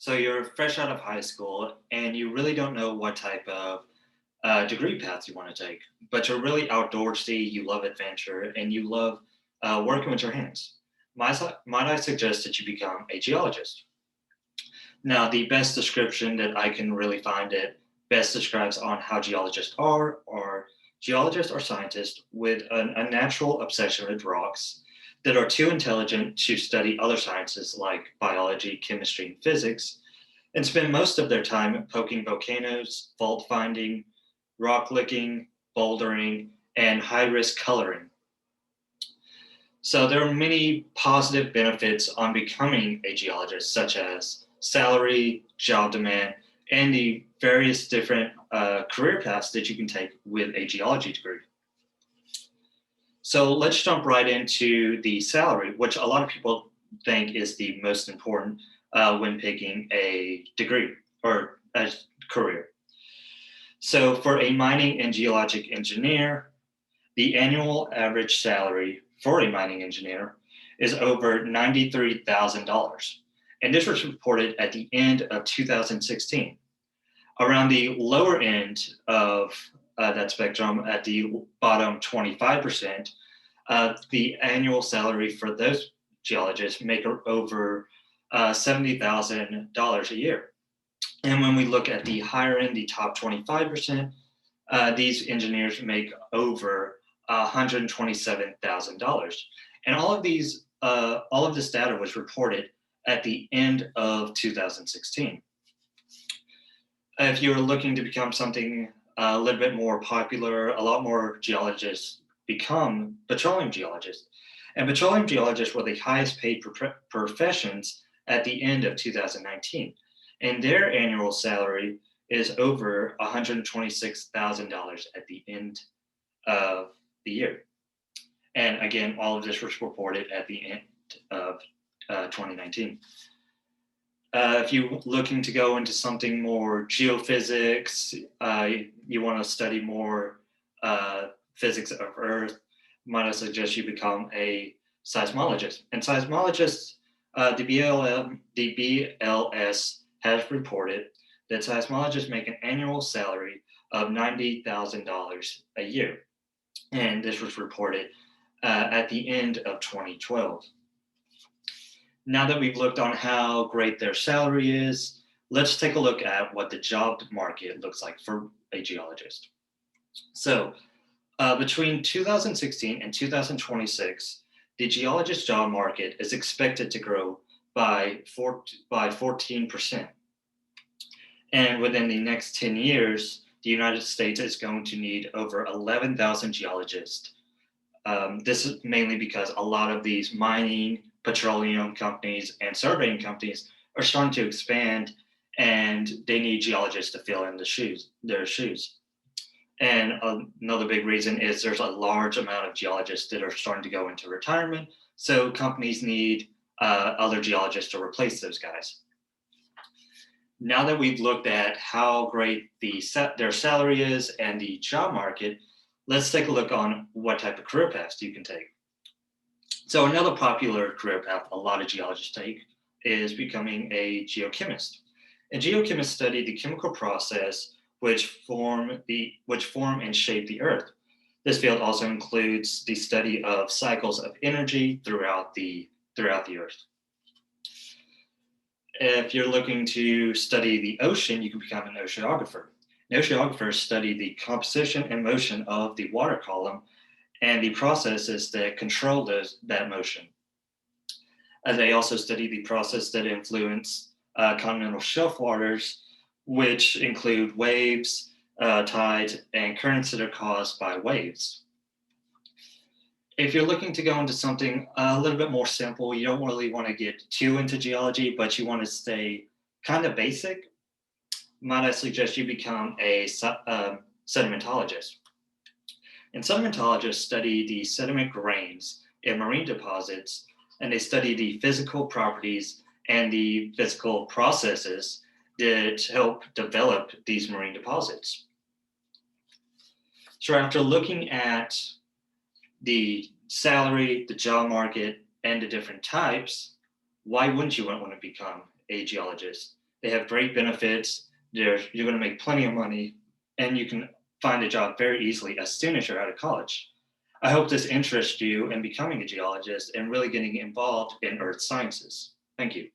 So you're fresh out of high school and you really don't know what type of degree path you want to take, but you're really outdoorsy, you love adventure, and you love working with your hands. Might I suggest that you become a geologist? Now, the best description that I can really find it best describes on how geologists are geologists or scientists with a natural obsession with rocks that are too intelligent to study other sciences like biology, chemistry, and physics, and spend most of their time poking volcanoes, fault finding, rock licking, bouldering, and high risk coloring. So there are many positive benefits on becoming a geologist, such as salary, job demand, and the various different career paths that you can take with a geology degree. So let's jump right into the salary, which a lot of people think is the most important when picking a degree or a career. So for a mining and geologic engineer, the annual average salary for a mining engineer is over $93,000. And this was reported at the end of 2016. Around the lower end of that spectrum, at the bottom 25%, the annual salary for those geologists make over $70,000 a year. And when we look at the higher end, the top 25%, these engineers make over $127,000. And all of this data was reported at the end of 2016. If you're looking to become something a little bit more popular, a lot more geologists become petroleum geologists. And petroleum geologists were the highest paid professions at the end of 2019. And their annual salary is over $126,000 at the end of the year. And again, all of this was reported at the end of 2019. If you're looking to go into something more geophysics, you want to study more physics of Earth, might I suggest you become a seismologist. And seismologists, the BLS has reported that seismologists make an annual salary of $90,000 a year. And this was reported at the end of 2012. Now that we've looked on how great their salary is, let's take a look at what the job market looks like for a geologist. So between 2016 and 2026, the geologist job market is expected to grow by 14%. And within the next 10 years, the United States is going to need over 11,000 geologists. This is mainly because a lot of these mining, petroleum companies, and surveying companies are starting to expand, and they need geologists to fill in their shoes. And another big reason is there's a large amount of geologists that are starting to go into retirement, so companies need other geologists to replace those guys. Now that we've looked at how great their salary is and the job market, let's take a look on what type of career paths you can take. So another popular career path a lot of geologists take is becoming a geochemist. And geochemists study the chemical process which form and shape the Earth. This field also includes the study of cycles of energy throughout the Earth. If you're looking to study the ocean, you can become an oceanographer. Oceanographers study the composition and motion of the water column and the processes that control that motion. They also study the process that influence continental shelf waters, which include waves, tides, and currents that are caused by waves. If you're looking to go into something a little bit more simple, you don't really want to get too into geology, but you want to stay kind of basic, might I suggest you become a sedimentologist. And sedimentologists study the sediment grains in marine deposits, and they study the physical properties and the physical processes that help develop these marine deposits. So after looking at the salary, the job market, and the different types, why wouldn't you want to become a geologist? They have great benefits. You're going to make plenty of money, and you can find a job very easily as soon as you're out of college. I hope this interests you in becoming a geologist and really getting involved in earth sciences. Thank you.